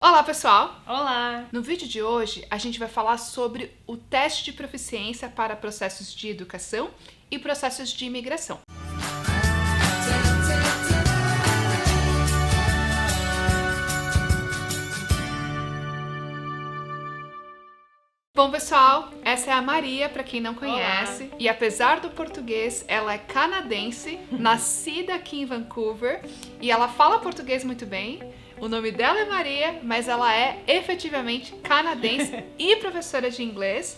Olá, pessoal! Olá! No vídeo de hoje, a gente vai falar sobre o teste de proficiência para processos de educação e processos de imigração. Bom, pessoal, essa é a Maria, para quem não conhece. Olá. E apesar do português, ela é canadense, nascida aqui em Vancouver, e ela fala português muito bem. O nome dela é Maria, mas ela é efetivamente canadense e professora de inglês.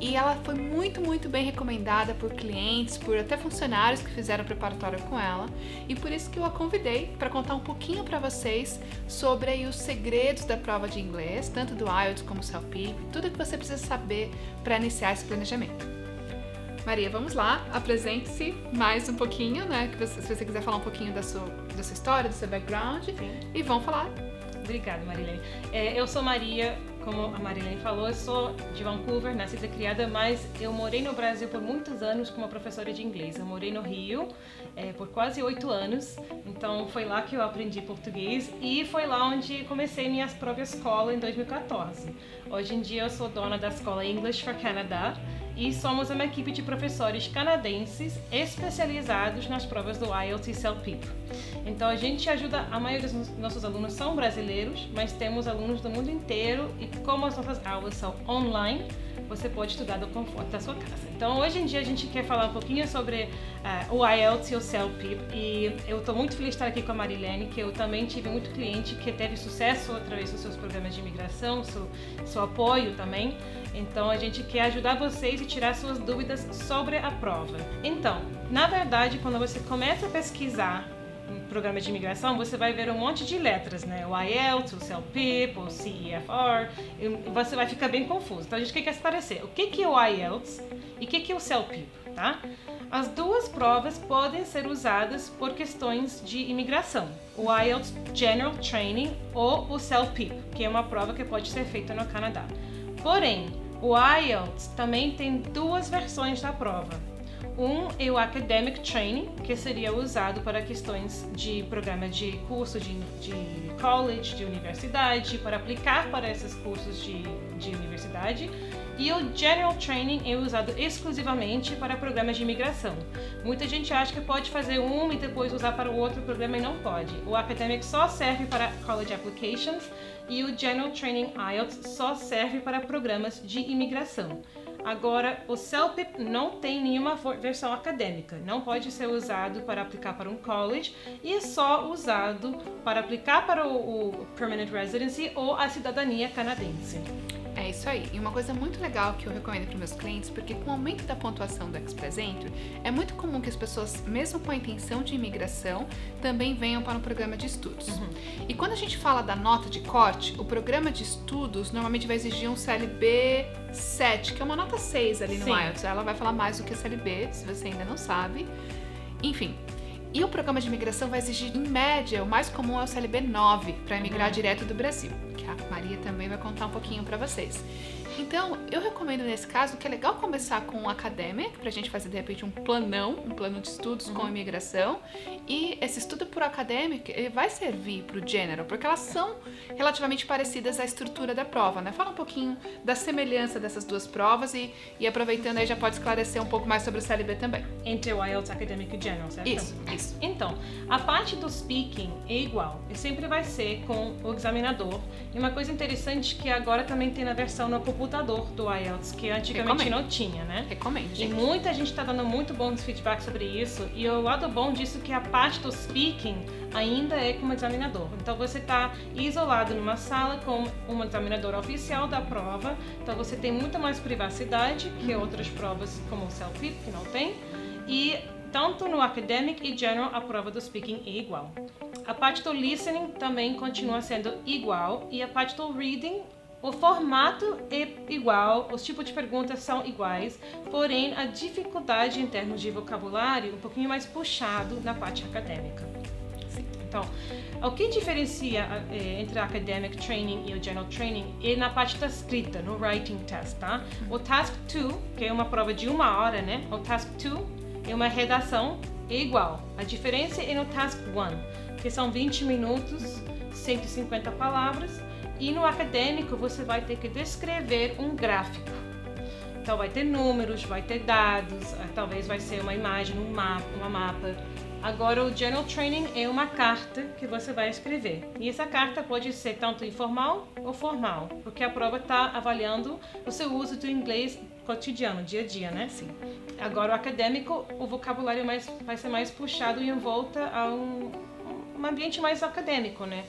E ela foi muito bem recomendada por clientes, por até funcionários que fizeram preparatório com ela. E por isso que eu a convidei para contar um pouquinho para vocês sobre aí os segredos da prova de inglês, tanto do IELTS como do CELPIP, tudo que você precisa saber para iniciar esse planejamento. Maria, vamos lá, apresente-se mais um pouquinho, né? Se você quiser falar um pouquinho da sua história, do seu background. Sim. E vamos falar. Obrigada, Marilene. Eu sou Maria, como a Marilene falou, eu sou de Vancouver, nascida e criada, mas eu morei no Brasil por muitos anos como professora de inglês. Eu morei no Rio por quase 8 anos, então foi lá que eu aprendi português e foi lá onde comecei minha própria escola em 2014. Hoje em dia eu sou dona da escola English for Canada e somos uma equipe de professores canadenses especializados nas provas do IELTS e CELPIP. Então a gente ajuda, a maioria dos nossos alunos são brasileiros, mas temos alunos do mundo inteiro e como as nossas aulas são online, você pode estudar do conforto da sua casa. Então hoje em dia a gente quer falar um pouquinho sobre o IELTS e o CELPIP e eu estou muito feliz de estar aqui com a Marilene, que eu também tive muito cliente que teve sucesso através dos seus programas de imigração, seu apoio também. Então a gente quer ajudar vocês e tirar suas dúvidas sobre a prova. Então, na verdade, quando você começa a pesquisar um programa de imigração, você vai ver um monte de letras, né? O IELTS, o CELPIP, o CEFR, e você vai ficar bem confuso. Então a gente quer esclarecer o que é o IELTS e o que é o CELPIP, tá? As duas provas podem ser usadas por questões de imigração. O IELTS General Training ou o CELPIP, que é uma prova que pode ser feita no Canadá. Porém, o IELTS também tem duas versões da prova. Um é o Academic Training, que seria usado para questões de programa de curso de college, de universidade, para aplicar para esses cursos de universidade. E o General Training é usado exclusivamente para programas de imigração. Muita gente acha que pode fazer um e depois usar para o outro programa e não pode. O Academic só serve para College Applications e o General Training IELTS só serve para programas de imigração. Agora, o CELPIP não tem nenhuma versão acadêmica, não pode ser usado para aplicar para um college e é só usado para aplicar para o Permanent Residency ou a cidadania canadense. É isso aí. E uma coisa muito legal que eu recomendo para meus clientes, porque com o aumento da pontuação do Express Entry, é muito comum que as pessoas, mesmo com a intenção de imigração, também venham para um programa de estudos. E quando a gente fala da nota de corte, o programa de estudos normalmente vai exigir um CLB 7, que é uma nota 6 ali no Sim. IELTS. Ela vai falar mais do que CLB, se você ainda não sabe. Enfim. E o programa de imigração vai exigir, em média, o mais comum é o CLB 9, para imigrar direto do Brasil, que a Maria também vai contar um pouquinho para vocês. Então, eu recomendo nesse caso que é legal começar com um academic, pra gente fazer de repente um plano de estudos com imigração. E esse estudo por academic, ele vai servir pro general, porque elas são relativamente parecidas à estrutura da prova, né? Fala um pouquinho da semelhança dessas duas provas e aproveitando aí já pode esclarecer um pouco mais sobre o CLB também. Entre o IELTS Academic e General, certo? Isso. Então, a parte do speaking é igual, e sempre vai ser com o examinador. E uma coisa interessante que agora também tem na versão no computador do IELTS, que antigamente não tinha, né? Recomendo, gente. E muita gente está dando muito bons feedback sobre isso, e o lado bom disso é que a parte do speaking ainda é como examinador. Então você está isolado numa sala com um examinador oficial da prova, então você tem muito mais privacidade que outras provas como o CELPIP, que não tem, e tanto no Academic e General a prova do speaking é igual. A parte do listening também continua sendo igual, e a parte do reading, o formato é igual, os tipos de perguntas são iguais, porém a dificuldade em termos de vocabulário é um pouquinho mais puxado na parte acadêmica. Então, o que diferencia entre a Academic Training e o General Training é na parte da escrita, no Writing Test, tá? O Task 2, que é uma prova de 1 hora, né? O Task 2 é uma redação igual. A diferença é no Task 1, que são 20 minutos, 150 palavras, E no acadêmico você vai ter que descrever um gráfico. Então vai ter números, vai ter dados, talvez vai ser uma imagem, um mapa. Agora o General Training é uma carta que você vai escrever. E essa carta pode ser tanto informal ou formal, porque a prova está avaliando o seu uso do inglês cotidiano, dia a dia, né? Sim. Agora o acadêmico, o vocabulário vai ser mais puxado em volta a um ambiente mais acadêmico, né?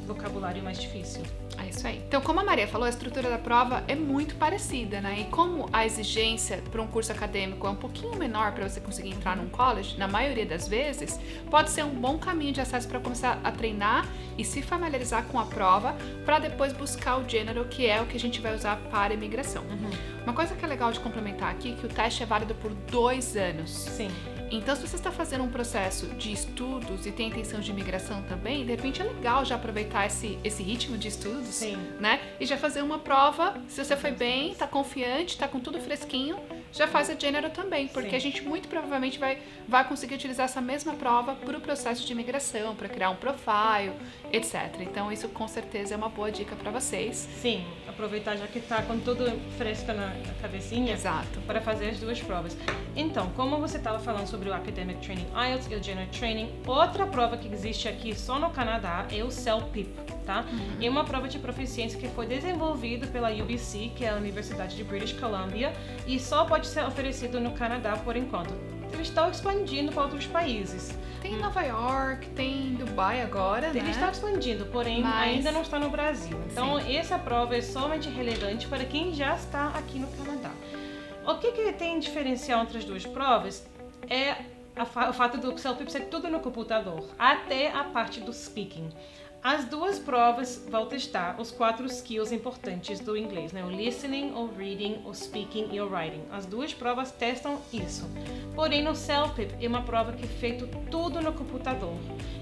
Vocabulário mais difícil. É isso aí. Então, como a Maria falou, a estrutura da prova é muito parecida, né? E como a exigência para um curso acadêmico é um pouquinho menor para você conseguir entrar num college, na maioria das vezes, pode ser um bom caminho de acesso para começar a treinar e se familiarizar com a prova, para depois buscar o General, que é o que a gente vai usar para a imigração. Uma coisa que é legal de complementar aqui é que o teste é válido por 2 anos. Sim. Então, se você está fazendo um processo de estudos e tem a intenção de imigração também, de repente é legal já aproveitar esse ritmo de estudos, Sim. né? E já fazer uma prova, se você foi bem, tá confiante, tá com tudo fresquinho, já faz a General também, porque Sim. a gente muito provavelmente vai conseguir utilizar essa mesma prova para o processo de imigração, para criar um profile, etc. Então, isso com certeza é uma boa dica para vocês. Sim, aproveitar já que está com tudo fresco na cabecinha. Exato. Para fazer as 2 provas. Então, como você estava falando sobre o Academic Training IELTS e o General Training, outra prova que existe aqui só no Canadá é o CELPIP, tá? É uma prova de proficiência que foi desenvolvida pela UBC, que é a Universidade de British Columbia, e só pode ser oferecido no Canadá por enquanto. Eles estão expandindo para outros países. Tem em Nova York, tem em Dubai agora, né? Ele está expandindo, porém ainda não está no Brasil. Então, essa prova é somente relevante para quem já está aqui no Canadá. O que tem diferencial entre as 2 provas é o fato do CELPIP ser tudo no computador, até a parte do speaking. As 2 provas vão testar os 4 skills importantes do inglês, né? O listening, o reading, o speaking e o writing. As 2 provas testam isso. Porém, no CELPIP é uma prova que é feito tudo no computador.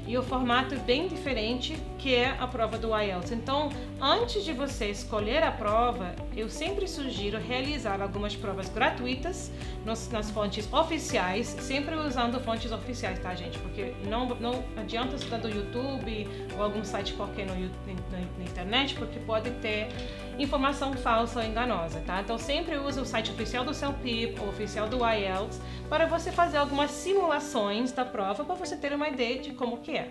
E o formato é bem diferente que é a prova do IELTS. Então, antes de você escolher a prova, eu sempre sugiro realizar algumas provas gratuitas nas fontes oficiais, sempre usando fontes oficiais, tá, gente? Porque não adianta estudar do YouTube ou algum site qualquer na internet, porque pode ter informação falsa ou enganosa, tá? Então, sempre use o site oficial do CELPIP ou oficial do IELTS para você fazer algumas simulações da prova para você ter uma ideia de como que é.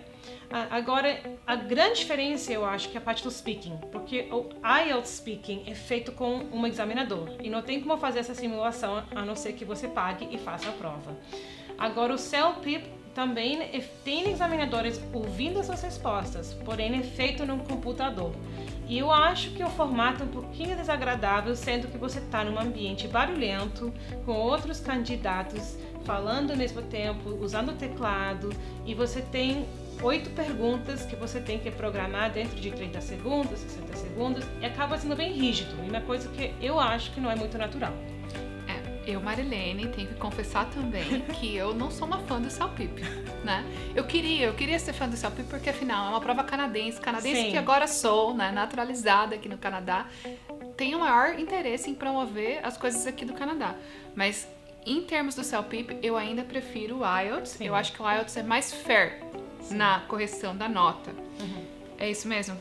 Agora, a grande diferença eu acho que é a parte do speaking, porque o IELTS speaking é feito com um examinador e não tem como fazer essa simulação a não ser que você pague e faça a prova. Agora, o CELPIP também tem examinadores ouvindo as suas respostas, porém é feito no computador. E eu acho que o formato é um pouquinho desagradável, sendo que você está num ambiente barulhento, com outros candidatos falando ao mesmo tempo, usando o teclado, e você tem 8 perguntas que você tem que programar dentro de 30 segundos, 60 segundos, e acaba sendo bem rígido, e uma coisa que eu acho que não é muito natural. Eu, Marilene, tenho que confessar também que eu não sou uma fã do CELPIP, né? Eu queria ser fã do CELPIP porque, afinal, é uma prova canadense Sim. que agora sou, né, naturalizada aqui no Canadá. Tenho o maior interesse em promover as coisas aqui do Canadá. Mas, em termos do CELPIP, eu ainda prefiro o IELTS. Sim. Eu acho que o IELTS é mais fair na correção da nota. É isso mesmo?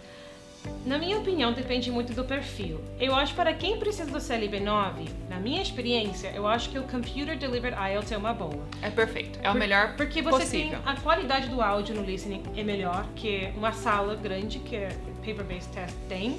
Na minha opinião, depende muito do perfil. Eu acho que para quem precisa do CLB9, na minha experiência, eu acho que o Computer Delivered IELTS é uma boa. É perfeito. É o melhor porque você possível. tem a qualidade do áudio no listening é melhor que uma sala grande que a paper-based test tem.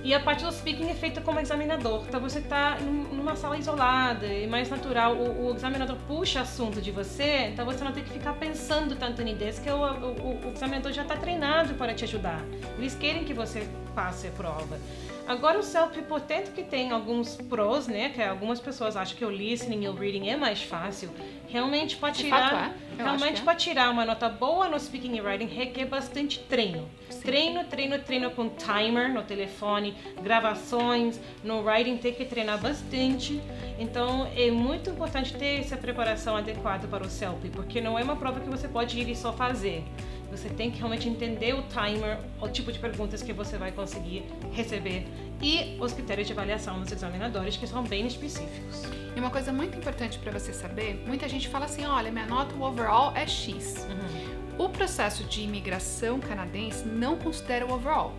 E a parte do speaking é feita como examinador. Então você está numa sala isolada e mais natural. O examinador puxa assunto de você, então você não tem que ficar pensando tanto nisso, que o examinador já está treinado para te ajudar. Eles querem que você passe a prova. Agora o CELPIP, por tanto que tem alguns prós, né, que algumas pessoas acham que o listening e o reading é mais fácil, realmente para tirar, tirar uma nota boa no speaking e writing requer bastante treino. Sim. Treino com timer no telefone, gravações, no writing tem que treinar bastante. Então é muito importante ter essa preparação adequada para o CELPIP, porque não é uma prova que você pode ir e só fazer. Você tem que realmente entender o timer, o tipo de perguntas que você vai conseguir receber e os critérios de avaliação dos examinadores, que são bem específicos. E uma coisa muito importante para você saber, muita gente fala assim, olha, minha nota o overall é X. O processo de imigração canadense não considera o overall.